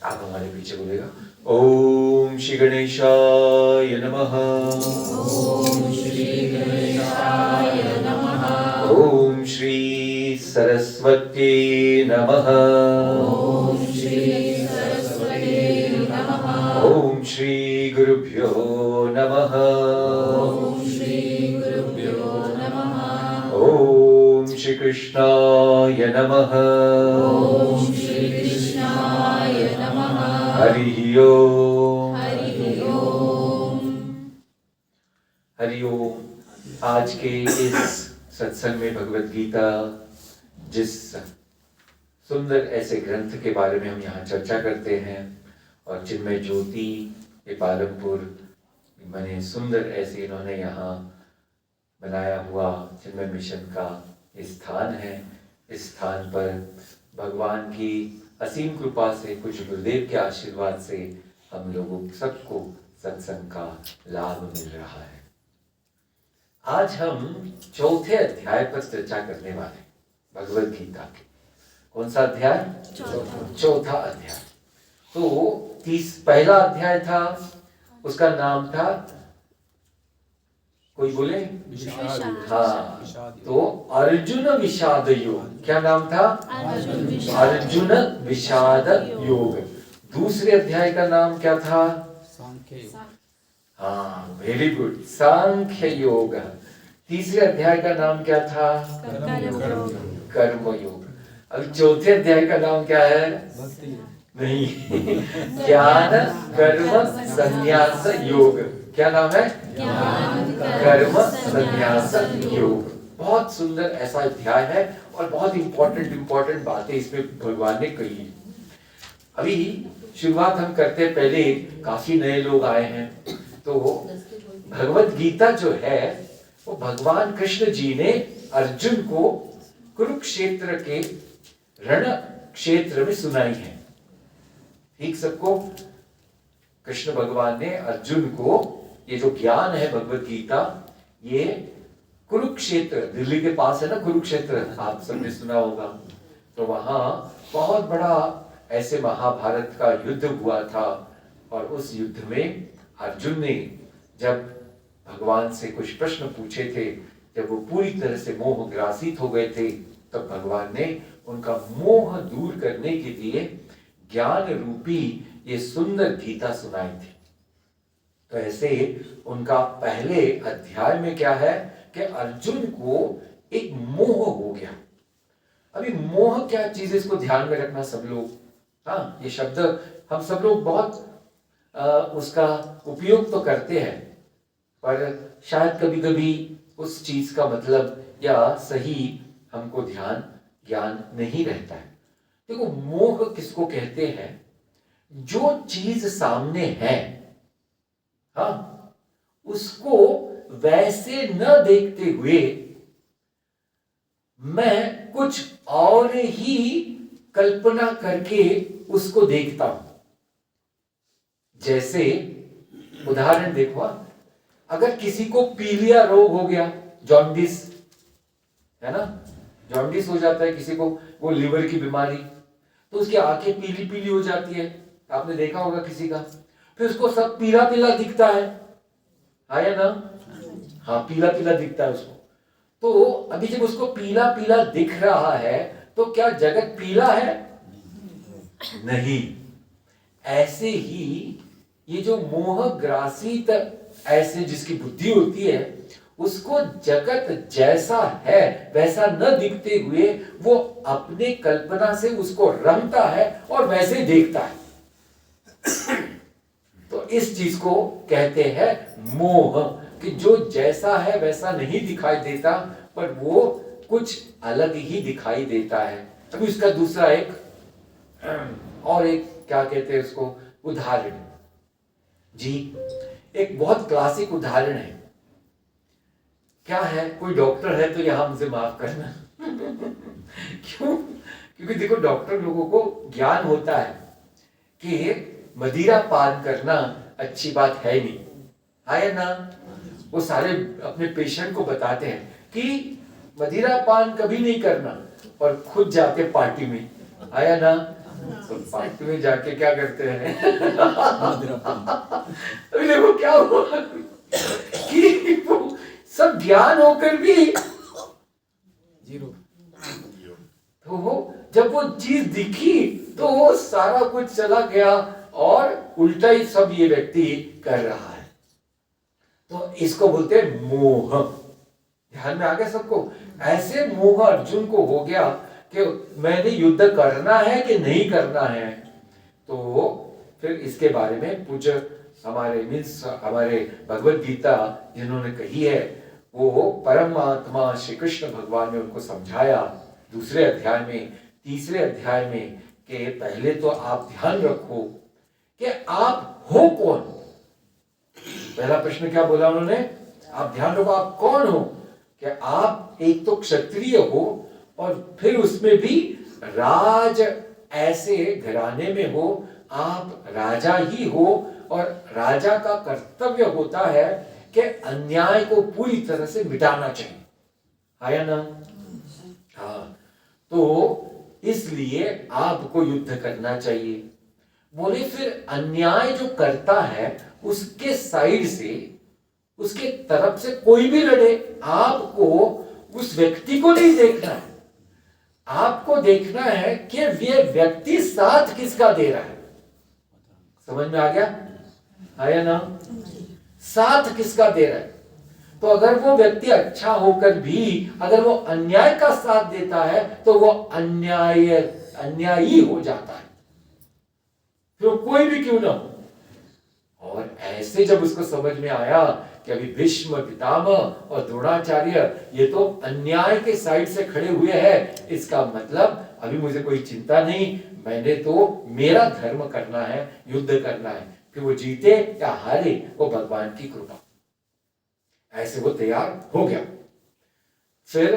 आप हमारे पीछे बोलेगा, ओम श्री गणेशाय नमः। ओम श्री गणेशाय नमः। ओम श्री सरस्वती नमः। ओम श्री सरस्वती नमः। ओम श्री गुरुभ्यो नमः। ओम श्री गुरुभ्यो नमः। ओम श्री कृष्णाय नमः। ओम श्री कृष्णाय नमः। हरि ओम। हरि ओम। हरि ओम। आज के इस सत्संग में भगवत गीता, जिस सुंदर ऐसे ग्रंथ के बारे में हम यहाँ चर्चा करते हैं, और जिनमें ज्योति ये पालमपुर बने सुंदर ऐसे इन्होंने यहाँ बनाया हुआ जिनमें मिशन का स्थान है, इस स्थान पर भगवान की असीम कृपा से, कुछ गुरुदेव के आशीर्वाद से हम लोगों सबको सत्संग का लाभ मिल रहा है। आज हम चौथे अध्याय पर चर्चा करने वाले हैं भगवत गीता के। कौन सा अध्याय? चौथा अध्याय। तो पहला अध्याय था, उसका नाम था, कोई बोले? हाँ, तो अर्जुन विषाद योग। क्या नाम था? अर्जुन विषाद योग। दूसरे अध्याय का नाम क्या था? हाँ, वेरी गुड, सांख्य योग। तीसरे अध्याय का नाम क्या था? कर्म योग। अब चौथे अध्याय का नाम क्या है? नहीं, ज्ञान कर्म संन्यास योग। क्या नाम है? कर्म संन्यास योग। बहुत सुंदर ऐसा अध्याय है और बहुत इंपॉर्टेंट बातें इसमें भगवान ने कही है। अभी शुरुआत हम करते, पहले काफी नए लोग आए हैं, तो भगवत गीता जो है वो भगवान कृष्ण जी ने अर्जुन को कुरुक्षेत्र के रण क्षेत्र में सुनाई है। ठीक, सबको कृष्ण भगवान ने अर्जुन को ये जो ज्ञान है भगवत गीता, ये कुरुक्षेत्र, दिल्ली के पास है ना कुरुक्षेत्र, आप सबने सुना होगा। तो वहां बहुत बड़ा ऐसे महाभारत का युद्ध हुआ था, और उस युद्ध में अर्जुन ने जब भगवान से कुछ प्रश्न पूछे थे, जब वो पूरी तरह से मोह ग्रासित हो गए थे, तब भगवान ने उनका मोह दूर करने के लिए ज्ञान रूपी ये सुंदर गीता सुनाई थी। तो ऐसे उनका पहले अध्याय में क्या है कि अर्जुन को एक मोह हो गया। अभी मोह क्या चीज, इसको ध्यान में रखना सब लोग। हाँ, ये शब्द हम सब लोग बहुत उसका उपयोग तो करते हैं, पर शायद कभी कभी उस चीज का मतलब या सही हमको ज्ञान नहीं रहता है। देखो, मोह किसको कहते हैं? जो चीज सामने है, हाँ, उसको वैसे न देखते हुए मैं कुछ और ही कल्पना करके उसको देखता हूं। जैसे उदाहरण देखो, अगर किसी को पीलिया रोग हो गया, जॉन्डिस है ना, जॉन्डिस हो जाता है किसी को, वो लिवर की बीमारी, तो उसकी आंखें पीली पीली हो जाती है, आपने देखा होगा किसी का, फिर उसको सब पीला पीला दिखता है या ना? हाँ, पीला पीला दिखता है उसको। तो अभी जब उसको पीला पीला दिख रहा है, तो क्या जगत पीला है? नहीं। ऐसे ही ये जो मोह ग्रासित ऐसे जिसकी बुद्धि होती है, उसको जगत जैसा है वैसा न दिखते हुए वो अपने कल्पना से उसको रंगता है और वैसे देखता है। तो इस चीज को कहते हैं मोह, कि जो जैसा है वैसा नहीं दिखाई देता, पर वो कुछ अलग ही दिखाई देता है। अभी इसका दूसरा एक क्या कहते हैं उसको, उदाहरण जी, एक बहुत क्लासिक उदाहरण है। क्या है? कोई डॉक्टर है तो यहां मुझे माफ करना क्यों? क्योंकि देखो, डॉक्टर लोगों को ज्ञान होता है कि मदिरा पान करना अच्छी बात है नहीं, है ना? वो सारे अपने पेशेंट को बताते हैं कि मदिरा पान कभी नहीं करना, और खुद जाते पार्टी में, आया ना? तो पार्टी में जाके क्या करते हैं? मदिरापान। अभी देखो क्या हुआ कि वो सब ज्ञान होकर भी जीरो। तो वो जब वो चीज दिखी तो वो सारा कुछ चला गया और उल्टा ही सब ये व्यक्ति कर रहा है। तो इसको बोलते हैं मोह। ध्यान में आ गया सबको? ऐसे मोह अर्जुन को हो गया कि मैंने युद्ध करना है कि नहीं करना है। तो फिर इसके बारे में कुछ हमारे भगवत गीता जिन्होंने कही है, वो परमात्मा श्री कृष्ण भगवान ने उनको समझाया दूसरे अध्याय में, तीसरे अध्याय में, कि पहले तो आप ध्यान रखो कि आप हो कौन। पहला प्रश्न क्या बोला उन्होंने? आप ध्यान रखो आप कौन हो, कि आप एक तो क्षत्रिय हो और फिर उसमें भी राज ऐसे घराने में हो, आप राजा ही हो और राजा का कर्तव्य होता है कि अन्याय को पूरी तरह से मिटाना चाहिए, है ना? हाँ, तो इसलिए आपको युद्ध करना चाहिए। बोले फिर अन्याय जो करता है उसके साइड से, उसके तरफ से कोई भी लड़े, आपको उस व्यक्ति को नहीं देखना है, आपको देखना है कि ये व्यक्ति साथ किसका दे रहा है। समझ में आ गया? आया ना? साथ किसका दे रहा है। तो अगर वो व्यक्ति अच्छा होकर भी अगर वो अन्याय का साथ देता है तो वो अन्यायी हो जाता है, फिर कोई भी क्यों ना हो। और ऐसे जब उसको समझ में आया कि अभी भीष्म पितामह और द्रोणाचार्य ये तो अन्याय के साइड से खड़े हुए हैं, इसका मतलब अभी मुझे कोई चिंता नहीं, मैंने तो मेरा धर्म करना है, युद्ध करना है, फिर वो जीते या हारे वो भगवान की कृपा। ऐसे वो तैयार हो गया। फिर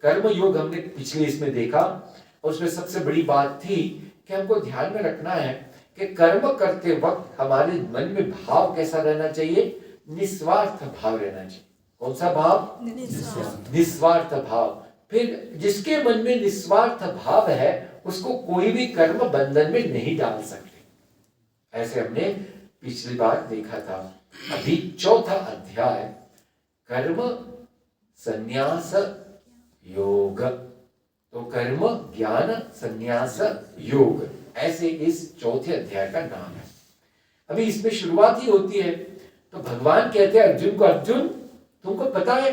कर्म योग हमने पिछले इसमें देखा और उसमें सबसे बड़ी बात थी कि हमको ध्यान में रखना है कि कर्म करते वक्त हमारे मन में भाव कैसा रहना चाहिए? निस्वार्थ भाव रहना चाहिए। कौन सा भाव? निस्वार्थ भाव। फिर जिसके मन में निस्वार्थ भाव है उसको कोई भी कर्म बंधन में नहीं डाल सकते। ऐसे हमने पिछली बार देखा था। अभी चौथा अध्याय कर्म संन्यास योग। तो कर्म ज्ञान संन्यास योग, ऐसे इस चौथे अध्याय का नाम है। अभी इसमें शुरुआत ही होती है तो भगवान कहते हैं अर्जुन को, अर्जुन तुमको पता है?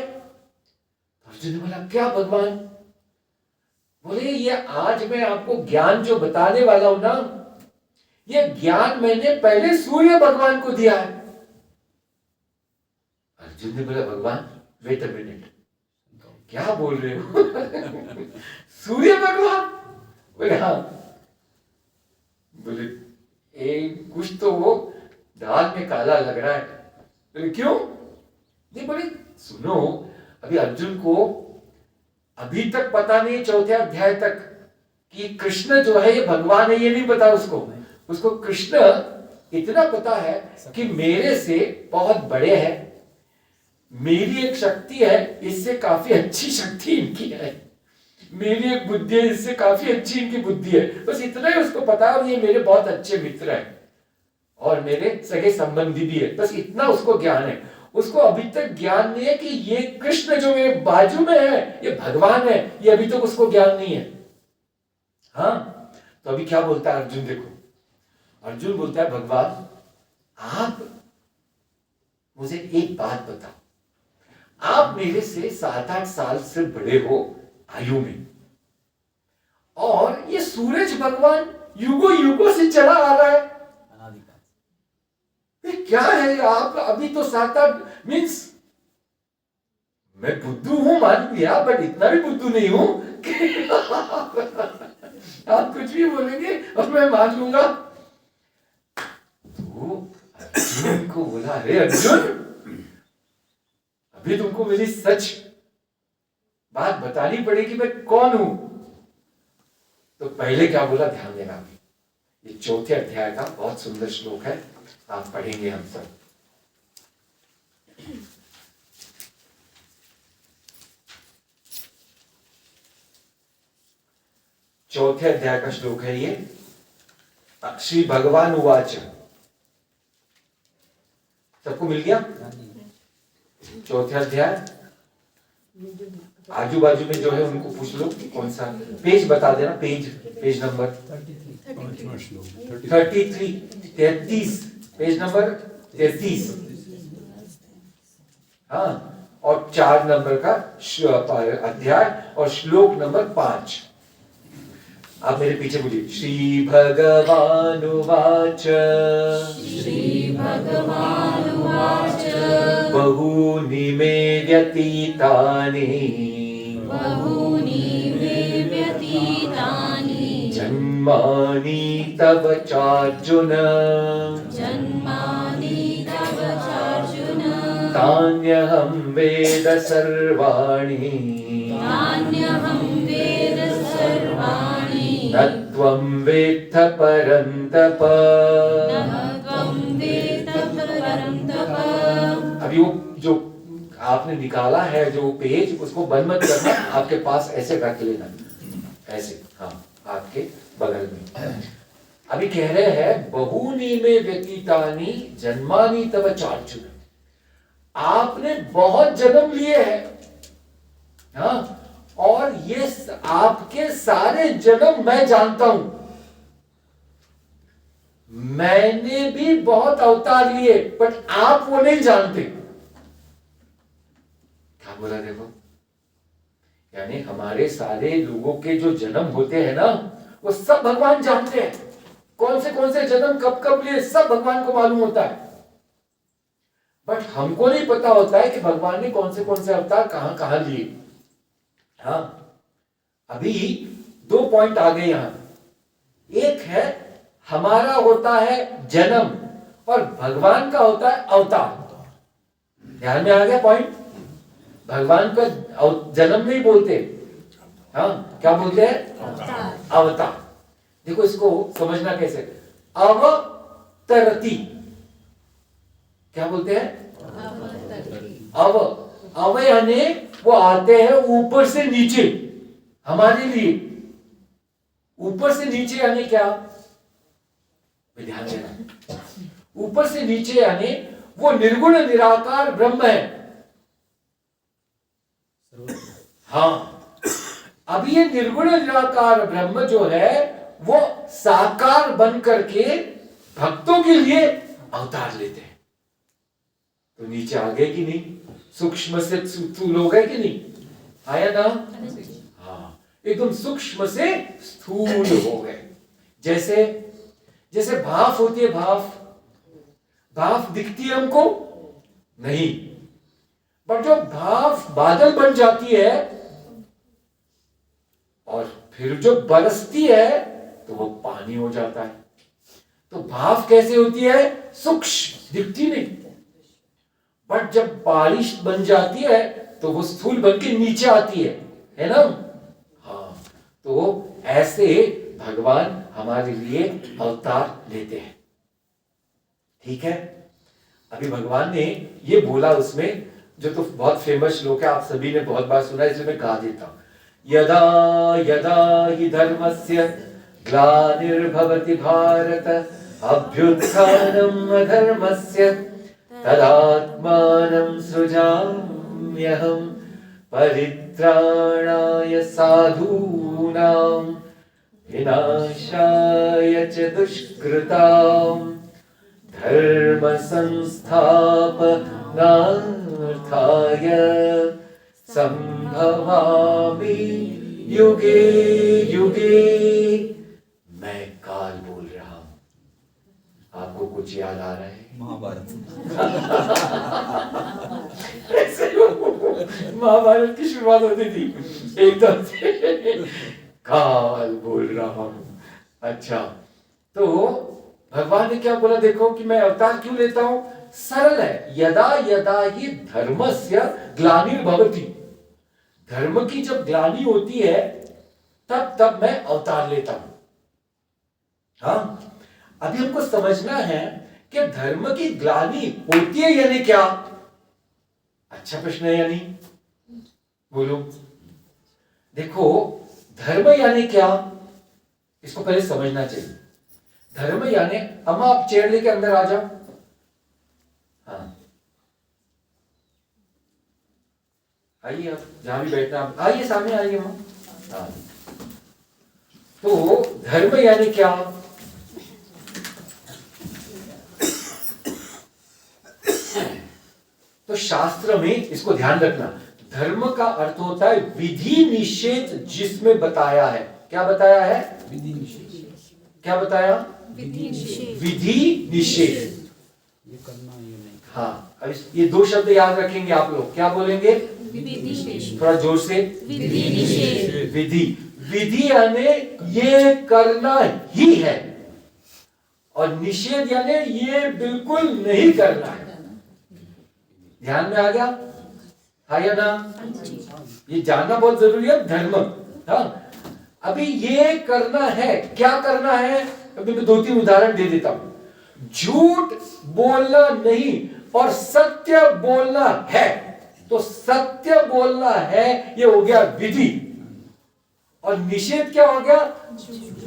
अर्जुन ने बोला क्या भगवान? बोले ये आज मैं आपको ज्ञान जो बताने वाला हूं ना, ये ज्ञान मैंने पहले सूर्य भगवान को दिया है। अर्जुन ने बोला भगवान वेट अ मिनट, क्या बोल रहे हो? सूर्य भगवान? बोले हाँ। बोले एक कुछ तो वो दाल में काला लग रहा है। बोले क्यों? नहीं, बोले सुनो, अभी अर्जुन को अभी तक पता नहीं चौथे अध्याय तक कि कृष्ण जो है ये भगवान है, ये नहीं पता उसको कृष्ण इतना पता है कि मेरे से बहुत बड़े हैं, मेरी एक शक्ति है, इससे काफी अच्छी शक्ति इनकी है, मेरी एक बुद्धि है, इससे काफी अच्छी इनकी बुद्धि है, बस इतना ही उसको पता है। और ये मेरे बहुत अच्छे मित्र हैं और मेरे सगे संबंधी भी है, बस इतना उसको ज्ञान है। उसको अभी तक ज्ञान नहीं है कि ये कृष्ण जो मेरे बाजू में है ये भगवान है, ये अभी तक उसको ज्ञान नहीं है। हाँ, तो अभी क्या बोलता है अर्जुन? देखो, अर्जुन बोलता है भगवान आप मुझे एक बात बताओ, आप मेरे से 7-8 साल से बड़े हो आयु में, और ये सूरज भगवान युगों युगों से चला आ रहा है, क्या है? आप अभी तो 7-8 मीन्स मैं बुद्धू हूं मान लिया, बट इतना भी बुद्धू नहीं हूं कि आप कुछ भी बोलेंगे और मैं मान लूंगा। तो अर्जुन को बोला, अरे अर्जुन अभी तुमको मेरी सच बात बतानी पड़ेगी, मैं कौन हूं। तो पहले क्या बोला ध्यान देना, ये चौथे अध्याय का बहुत सुंदर श्लोक है, आप पढ़ेंगे हम सब। चौथे अध्याय का श्लोक है ये, श्री भगवान उवाच, सबको मिल गया? चौथे अध्याय आजू बाजू में जो है उनको पूछ लो कौन सा पेज बता देना, पेज नंबर 33 पेज नंबर 33। हाँ, और 4 नंबर का अध्याय और श्लोक नंबर 5। आप मेरे पीछे बोलिए, श्री भगवानुवाच बहूनि मे व्यतीतानि जन्मानि तव चार्जुन तान्यहं वेद सर्वाणि न त्वं वेत्थ परन्तप। अभी वो जो आपने निकाला है जो पेज, उसको बंद मत करना, आपके पास ऐसे रख लेना, ऐसे, हाँ, आपके बगल में। अभी कह रहे हैं बहूनि में व्यतीतानि जन्मानि तव चार्जुन, आपने बहुत जन्म लिए हैं, हाँ, और ये आपके सारे जन्म मैं जानता हूं, मैंने भी बहुत अवतार लिए, बट आप वो नहीं जानते। क्या बोला देखो, यानी हमारे सारे लोगों के जो जन्म होते हैं ना, वो सब भगवान जानते हैं, कौन से जन्म कब कब लिए, सब भगवान को मालूम होता है। बट हमको नहीं पता होता है कि भगवान ने कौन से अवतार कहां कहां लिए। हाँ, अभी 2 पॉइंट आ गए यहां। एक है हमारा होता है जन्म और भगवान का होता है अवतार। ध्यान में आ गया पॉइंट? भगवान का जन्म नहीं बोलते, हाँ, क्या बोलते हैं? अवतार। देखो इसको समझना कैसे, अवतरती, क्या बोलते हैं? अव यानी वो आते हैं ऊपर से नीचे हमारे लिए। ऊपर से नीचे यानी क्या, ध्यान देना, ऊपर से नीचे यानी वो निर्गुण निराकार ब्रह्म है। हाँ, अब ये निर्गुण निराकार ब्रह्म जो है वो साकार बन करके भक्तों के लिए अवतार लेते हैं। तो नीचे आ गए कि नहीं, सूक्ष्म से स्थूल हो गए कि नहीं, आया ना? हाँ, एकदम सूक्ष्म से स्थूल हो गए। जैसे भाप होती है, भाप दिखती है हमको नहीं, पर जो भाप बादल बन जाती है और फिर जो बरसती है तो वो पानी हो जाता है। तो भाप कैसे होती है? सूक्ष्म, दिखती नहीं, बट जब बारिश बन जाती है तो वो स्थूल बन के नीचे आती है ना? हाँ, तो ऐसे भगवान हमारे लिए अवतार लेते हैं। ठीक है, अभी भगवान ने ये बोला उसमें, जो तो बहुत फेमस श्लोक है, आप सभी ने बहुत बार सुना है, इसलिए मैं गा देता हूं। यदा यदा हि धर्मस्य ग्लानिर्भवति भारत अभ्युत्थानम् अधर्मस्य तदात्मानं सृजाम्यहम् परित्राणाय साधूनां विनाशाय च दुष्कृताम् धर्म संस्थापनार्थाय संभवामि युगे युगे। मैं काल बोल रहा हूं, आपको कुछ याद आ रहा है? महाभारत। महाभारत की शुरुआत होती थी एकदम से, काल बोल रहा हूं। अच्छा, तो भगवान ने क्या बोला देखो कि मैं अवतार क्यों लेता हूं? सरल है, यदा यदा ही धर्मस्य ग्लानिर्भवति, धर्म की जब ग्लानि होती है तब तब मैं अवतार लेता हूं। हाँ, अभी हमको समझना है कि धर्म की ग्लानि होती है यानी क्या? अच्छा प्रश्न है, यानी बोलो। देखो, धर्म यानी क्या, इसको पहले समझना चाहिए। धर्म यानी, अम्मा आप चेयर लेके अंदर आ जाओ। हाँ आइए, आप जहां भी बैठना आप आइए, सामने आइए अम्मा। हाँ, तो धर्म यानी क्या? तो शास्त्र में इसको ध्यान रखना, धर्म का अर्थ होता है विधि निषेध जिसमें बताया है। क्या बताया है? विधि निषेध। क्या बताया? विधि निषेध। विधि निषेध। ये करना ये नहीं। हाँ, अब ये दो शब्द याद रखेंगे आप लोग। क्या बोलेंगे? विधि निषेध। थोड़ा जोर से। विधि निषेध। विधि, विधि यानी ये करना ही है, और निषेध यानी ये बिल्कुल नहीं करना है। ध्यान में आ गया? हाँ या ना? ये जानना बहुत जरूरी है धर्म। हाँ, अभी ये करना है, क्या करना है? अभी मैं 2-3 उदाहरण दे देता हूं। झूठ बोलना नहीं और सत्य बोलना है। तो सत्य बोलना है, ये हो गया विधि, और निषेध क्या हो गया?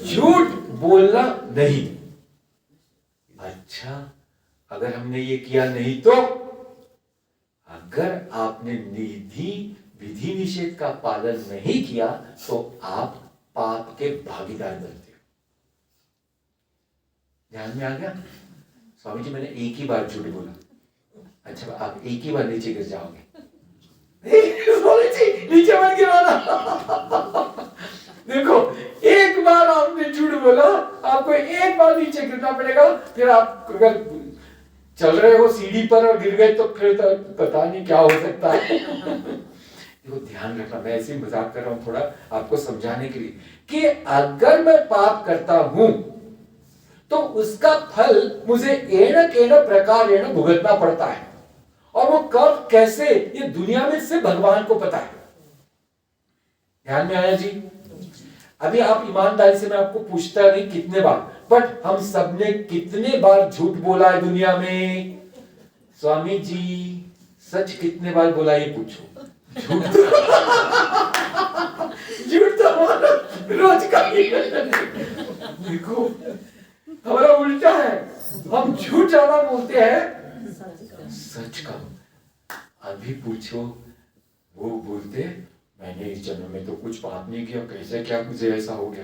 झूठ बोलना नहीं। अच्छा, अगर हमने ये किया नहीं तो? अगर आपने विधि निषेध का पालन नहीं किया तो आप पाप के भागीदार बनते हो। ध्यान में आ गया? स्वामी जी, मैंने एक ही बार झूठ बोला। अच्छा, आप एक ही बार नीचे गिर जाओगे। स्वामी जी, नीचे मत गिराना। देखो, एक बार आपने झूठ बोला, आपको एक बार नीचे गिरना पड़ेगा। फिर आप अगर चल रहे हो सीढ़ी पर और गिर गए तो फिर तो पता नहीं क्या हो सकता है। देखो, ध्यान रखना, मैं ऐसे ही मजाक कर रहा हूं थोड़ा आपको समझाने के लिए, कि अगर मैं पाप करता हूं तो उसका फल मुझे एण केण प्रकारेण भुगतना पड़ता है, और वो कब कैसे, ये दुनिया में सिर्फ भगवान को पता है। ध्यान में आया जी? अभी आप ईमानदारी से, मैं आपको पूछता नहीं कितने बार, बट हम सबने कितने बार झूठ बोला है दुनिया में? स्वामी जी, सच कितने बार बोला ये पूछो। झूठ झूठ तो हमारा रोज का ही है। देखो, हमारा उल्टा है, हम झूठ ज्यादा बोलते हैं, सच का। अभी पूछो, वो बोलते मैंने इस जन्म में तो कुछ पाप नहीं किया, कैसे क्या मुझे ऐसा हो गया।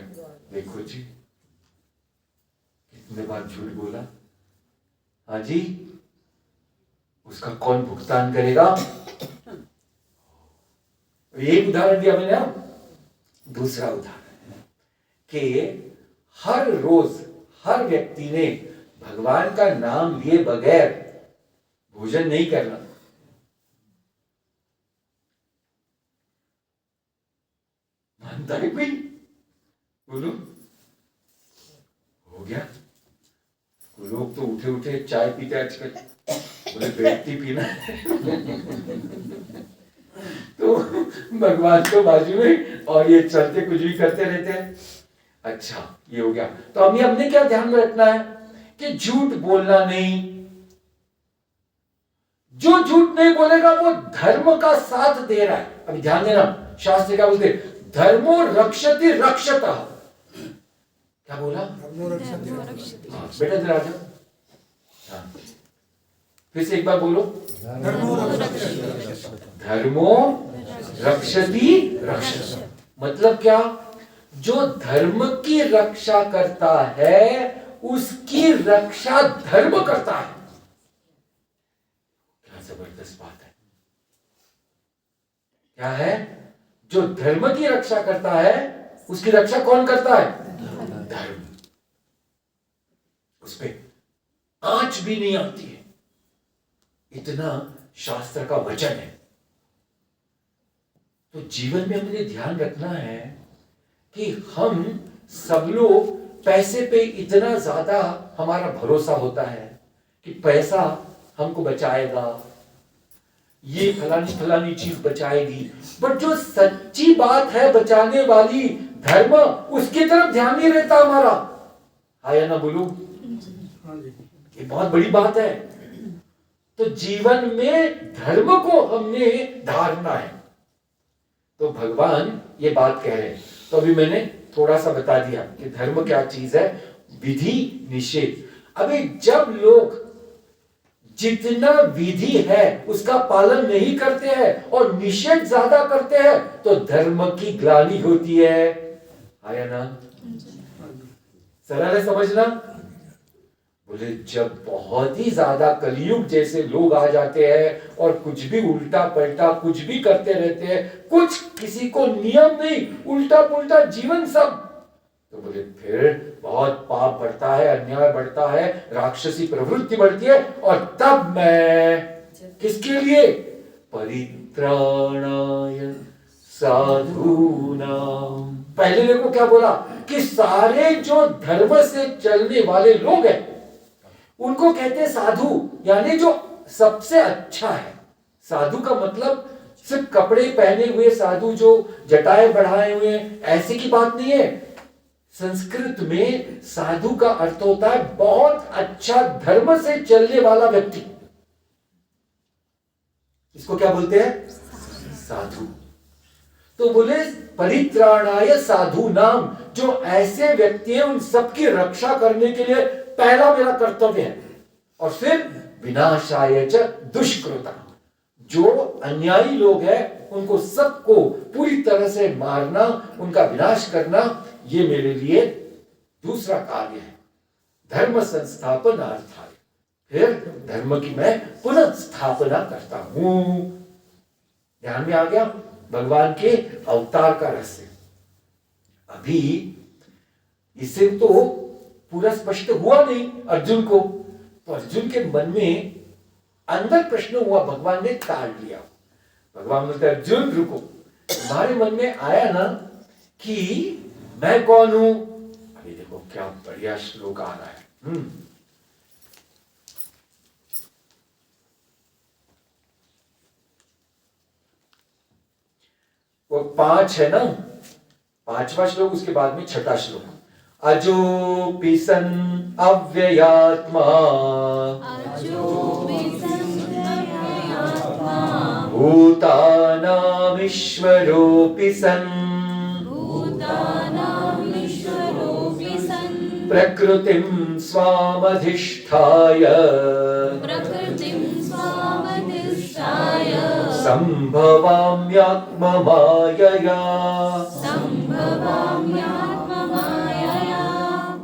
देखो जी, कितने बार झूठ बोला। हाँ जी, उसका कौन भुगतान करेगा? एक उदाहरण दिया मैंने। दूसरा उदाहरण कि हर रोज हर व्यक्ति ने भगवान का नाम लिए बगैर भोजन नहीं करना। मानता है कोई? बोलो, हो गया? लोग तो उठे उठे चाय पीते आजकल, बोले ब्रेड टी पीना। तो भगवान को बाजू में, और ये चलते कुछ भी करते रहते हैं। अच्छा, ये हो गया। तो अभी हमने क्या ध्यान में रखना है कि झूठ बोलना नहीं। जो झूठ नहीं बोलेगा वो धर्म का साथ दे रहा है। अभी ध्यान देना, शास्त्र क्या बोलते? धर्मो रक्षति रक्षतः। क्या बोला? बेटा इधर आ जाओ। हाँ, फिर से एक बार बोलो। धर्मो रक्षति रक्षतः। मतलब क्या? जो धर्म की रक्षा करता है उसकी रक्षा धर्म करता है। क्या जबरदस्त बात है। क्या है? जो धर्म की रक्षा करता है उसकी रक्षा कौन करता है? धर्म। उसमें आंच भी नहीं आती है, इतना शास्त्र का वचन है। तो जीवन में हमें ध्यान रखना है कि हम सब लोग पैसे पे इतना ज्यादा हमारा भरोसा होता है कि पैसा हमको बचाएगा, ये फलानी चीज बचाएगी, बट जो सच्ची बात है बचाने वाली धर्म, उसकी तरफ ध्यान नहीं रहता हमारा। हाँ या ना बोलो? ये बहुत बड़ी बात है। तो जीवन में धर्म को हमने धारना है। तो भगवान ये बात कह रहे हैं। तो अभी मैंने थोड़ा सा बता दिया कि धर्म क्या चीज है, विधि निषेध। अभी जब लोग जितना विधि है उसका पालन नहीं करते हैं और निषेध ज्यादा करते हैं तो धर्म की ग्लानि होती है। आया ना? सरल है समझना? बोले जब बहुत ही ज्यादा कलयुग जैसे लोग आ जाते हैं और कुछ भी उल्टा पलटा कुछ भी करते रहते हैं, कुछ किसी को नियम नहीं, उल्टा पुल्टा जीवन सब, तो बोले फिर बहुत पाप बढ़ता है, अन्याय बढ़ता है, राक्षसी प्रवृत्ति बढ़ती है। और तब मैं किसके लिए? परित्राणाय साधूनाम। पहले देखो क्या बोला कि सारे जो धर्म से चलने वाले लोग हैं उनको कहते हैं साधु, यानी जो सबसे अच्छा है। साधु का मतलब सिर्फ कपड़े पहने हुए साधु जो जटाएं बढ़ाए हुए ऐसे की बात नहीं है। संस्कृत में साधु का अर्थ होता है बहुत अच्छा धर्म से चलने वाला व्यक्ति। इसको क्या बोलते हैं? साधु। तो बोले परित्राणाय साधु नाम, जो ऐसे व्यक्ति हैं उन सबकी रक्षा करने के लिए पहला मेरा कर्तव्य है। और फिर विनाशाय च दुष्कृता, जो अन्यायी लोग हैं उनको सबको पूरी तरह से मारना, उनका विनाश करना, ये मेरे लिए दूसरा कार्य है। धर्म संस्थापनार्थाय, फिर धर्म की मैं पुनः स्थापना करता हूं। ध्यान में आ गया भगवान के अवतार का रहस्य। अभी इसे तो पूरा स्पष्ट हुआ नहीं अर्जुन को, तो अर्जुन के मन में अंदर प्रश्न हुआ, भगवान ने टाल दिया। भगवान बोलते अर्जुन रुको, तुम्हारे मन में आया ना कि मैं कौन हूं? अभी देखो क्या बढ़िया श्लोक आ रहा है। वो 5 है ना, 5वां श्लोक, उसके बाद में 6ठा श्लोक। अजोऽपि सन् अव्ययात्मा भूतानामीश्वरोऽपि सन् प्रकृतिं स्वामधिष्ठाय संभवाम्यात्ममायया।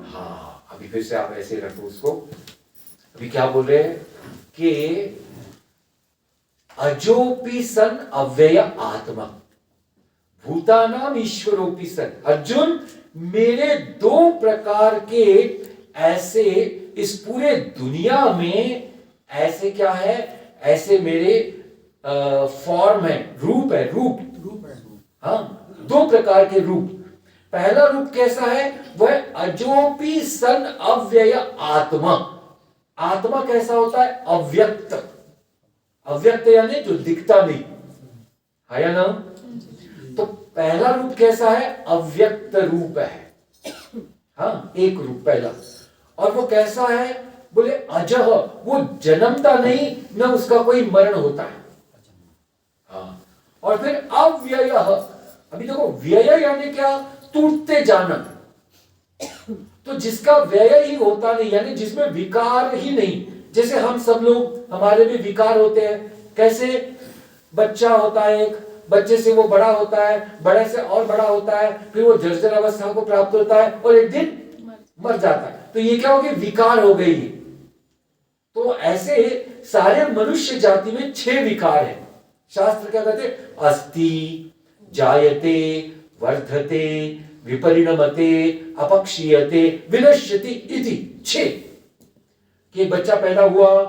हाँ, अभी फिर से आप ऐसे रखो उसको। अभी क्या बोल रहे हैं कि अजोपि सन अव्यय आत्मा भूतानाम ईश्वरोपि सन। अर्जुन, मेरे 2 प्रकार के ऐसे इस पूरे दुनिया में ऐसे क्या है, ऐसे मेरे फॉर्म है, रूप है, रूप। हाँ, 2 प्रकार के रूप। पहला रूप कैसा है? वह अजोपि सन अव्यय आत्मा। आत्मा कैसा होता है? अव्यक्त। अव्यक्त यानी जो दिखता नहीं है या ना? तो पहला रूप कैसा है? अव्यक्त रूप है। हाँ, एक रूप पहला। और वो कैसा है? बोले अजह, वो जन्मता नहीं, न उसका कोई मरण होता है। हाँ, और फिर अव्यय। अभी देखो व्यय यानी क्या? टूटते जाना। तो जिसका व्यय ही होता नहीं, यानी जिसमें विकार ही नहीं। जैसे हम सब लोग, हमारे भी विकार होते हैं। कैसे? बच्चा होता है एक, बच्चे से वो बड़ा होता है, बड़े से और बड़ा होता है, फिर वो जर्जर अवस्था को प्राप्त होता है और एक दिन मर जाता है। तो ये क्या हो गया? विकार हो गई। तो ऐसे सारे मनुष्य जाति में 6 विकार है। शास्त्र क्या कहते? अस्ति, जायते, वर्धते, विपरिणमते, अपक्षीयते, विनश्यति इति 6। कि बच्चा पैदा हुआ,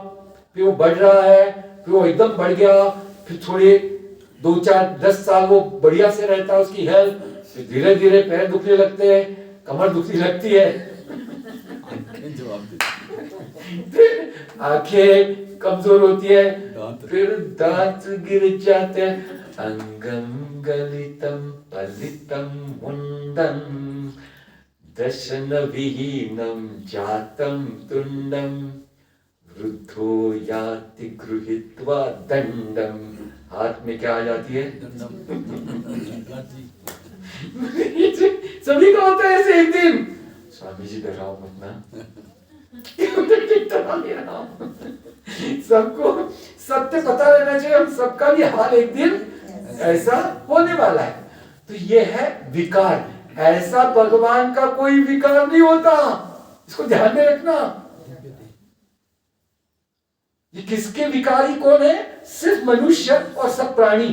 फिर वो बढ़ रहा है, फिर वो एकदम बढ़ गया, फिर थोड़े 2, 4, 10 साल वो बढ़िया से रहता है, उसकी हेल्थ, फिर धीरे धीरे पैर दुखने लगते हैं, कमर दुखने लगती है, आंखें कमजोर होती है, फिर दांत गिर जाते हैं। अंगम गलितम पलितम मुंडम दशन विहीनम जातम तुंडम वृद्धो याति गृहीत्वा दंडम। हाथ में क्या आ जाती है? सभी का होता है ऐसे एक दिन। स्वामी जी डराओ मत ना। डरा नहीं रहा हूं। सबको सत्य पता रहना चाहिए, हम सबका भी हाल एक दिन ऐसा होने वाला है। तो ये है विकार। ऐसा भगवान का कोई विकार नहीं होता, इसको ध्यान में रखना। ये किसके विकारी कौन है? सिर्फ मनुष्य और सब प्राणी।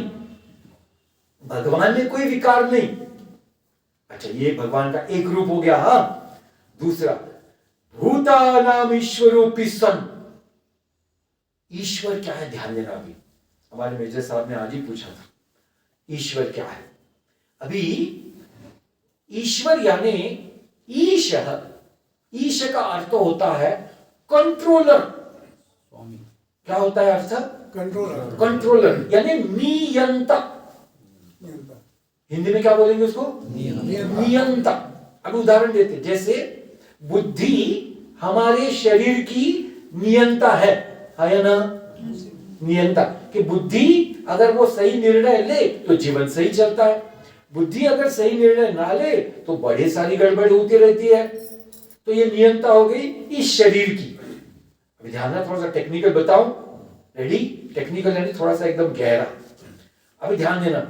भगवान में कोई विकार नहीं। अच्छा, ये भगवान का एक रूप हो गया। हाँ, दूसरा भूतानाम ईश्वरोपि सन। ईश्वर क्या है ध्यान देना। अभी हमारे मेजर साहब ने आज ही पूछा था, ईश्वर क्या है? अभी ईश्वर यानी ईश, ईश का अर्थ होता है कंट्रोलर। स्वामी क्या होता है अर्थ? कंट्रोलर। कंट्रोलर यानी नियंता। हिंदी में क्या बोलेंगे उसको? नियंता। अब उदाहरण देते हैं, जैसे बुद्धि हमारे शरीर की नियंता है ना? नियंता कि बुद्धि अगर वो सही निर्णय ले तो जीवन सही चलता है, बुद्धि अगर सही निर्णय ना ले तो बड़े सारी गड़बड़ होती रहती है। तो ये नियंता हो गई इस शरीर की। अभी ध्यान रखना, थोड़ा सा टेक्निकल बताऊं। रेडी? टेक्निकल यानी थोड़ा सा एकदम गहरा। अभी ध्यान देना,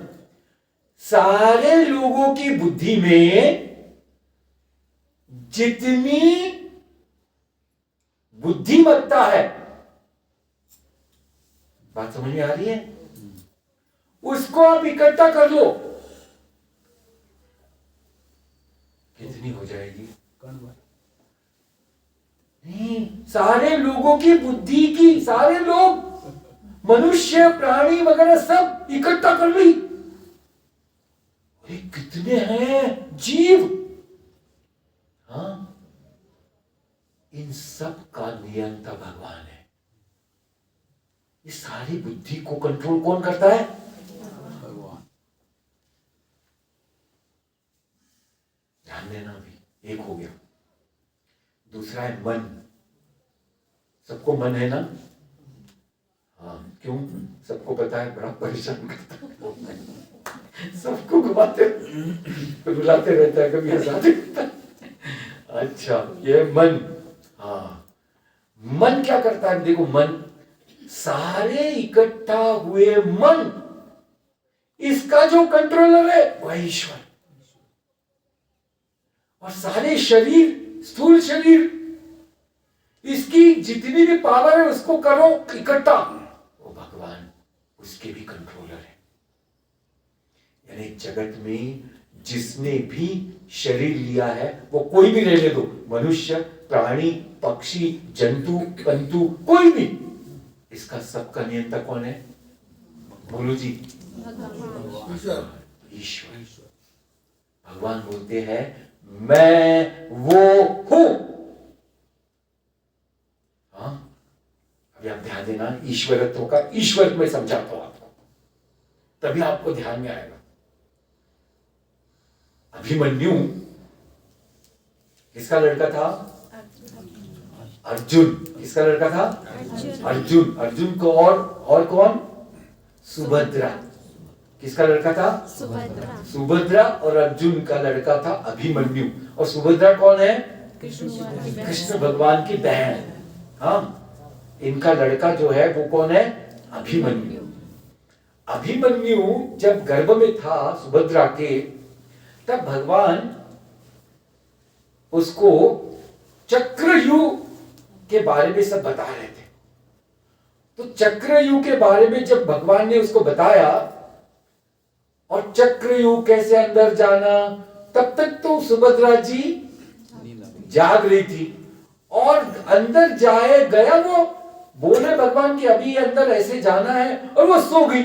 सारे लोगों की बुद्धि में जितनी बुद्धिमत्ता है, बात समझ में आ रही है? उसको आप इकट्ठा कर लो, कितनी हो जाएगी? नहीं, सारे लोगों की बुद्धि की, सारे लोग मनुष्य प्राणी वगैरह सब इकट्ठा कर ली। कितने हैं जीव? हाँ, इन सब का नियंता भगवान है। ये सारी बुद्धि को कंट्रोल कौन करता है? भगवान। ध्यान देना, भी एक हो गया। दूसरा है मन। सबको मन है ना? हाँ, क्यों? सबको पता है, बड़ा परेशान करता है, सबको घुमाते रुलाते रहता है, कभी हंसाते रहता है। अच्छा, ये मन। हाँ, मन क्या करता है? देखो, मन सारे इकट्ठा हुए मन, इसका जो कंट्रोलर है वह ईश्वर। और सारे शरीर, स्थूल शरीर, इसकी जितनी भी पावर है उसको करो इकट्ठा, वो भगवान उसके भी कंट्रोलर है। यानी जगत में जिसने भी शरीर लिया है, वो कोई भी रहने दो, मनुष्य, प्राणी, पक्षी, जंतु, पंतु, कोई भी, इसका सबका नियंता कौन है? बोलो जी। ईश्वर। भगवान बोलते हैं मैं वो हूं। हाँ, अभी आप ध्यान देना, ईश्वरत्व का ईश्वर में समझाता हूं आपको, तभी आपको ध्यान में आएगा। अभिमन्यु किसका लड़का था? अर्जुन। किसका लड़का था? अर्जुन। अर्जुन को और कौन? सुभद्रा। किसका लड़का था? सुभद्रा। सुभद्रा और अर्जुन का लड़का था अभिमन्यु। और सुभद्रा कौन है? कृष्ण भगवान की बहन। हाँ, इनका लड़का जो है वो कौन है? अभिमन्यु। अभिमन्यु जब गर्भ में था सुभद्रा के, तब भगवान उसको चक्रव्यूह के बारे में सब बता रहे थे। तो चक्रव्यूह के बारे में जब भगवान ने उसको बताया, और चक्रव्यूह कैसे अंदर जाना, तब तक तो सुभद्रा जी जाग रही थी, और अंदर गया वो, बोले भगवान की अभी अंदर ऐसे जाना है, और वो सो गई।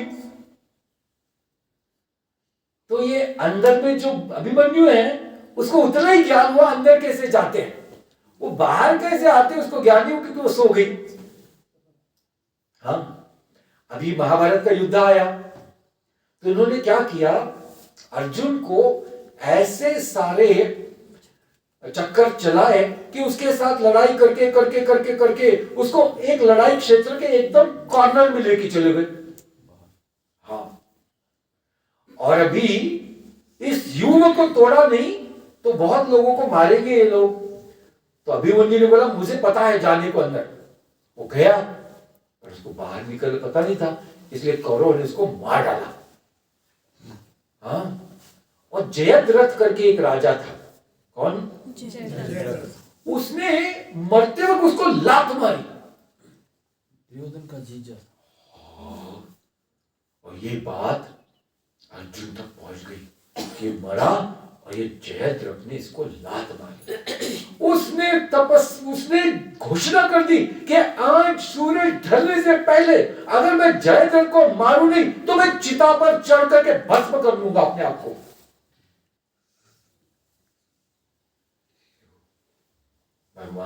तो ये अंदर में जो अभिमन्यु है उसको उतना ही ज्ञान हुआ अंदर कैसे जाते हैं, वो बाहर कैसे आते हैं उसको ज्ञान नहीं हुआ, क्योंकि वो सो गई। हाँ, अभी महाभारत का युद्ध आया तो इन्होंने क्या किया, अर्जुन को ऐसे सारे चक्कर चलाए कि उसके साथ लड़ाई करके करके करके करके उसको एक लड़ाई क्षेत्र के एकदम कॉर्नर में लेके चले गए। हाँ, और अभी इस युग को तोड़ा नहीं तो बहुत लोगों को मारेंगे ये लोग। तो अभिमन्यु ने बोला मुझे पता है जाने को अंदर। वो गया और उसको बाहर निकल पता नहीं था, इसलिए कौरवों ने उसको मार डाला। हाँ, और जयद्रथ करके एक राजा था। कौन? उसने मरते वक्त उसको लात मारी। दुर्योधन का जीजा। और ये बात अर्जुन तक पहुंच गई कि मरा और ये जयद्रथ ने इसको लात मारी। उसने घोषणा कर दी कि आज सूरज ढलने से पहले अगर मैं जयद्रथ को मारूं नहीं तो मैं चिता पर चढ़ करके भस्म कर लूंगा अपने आप को।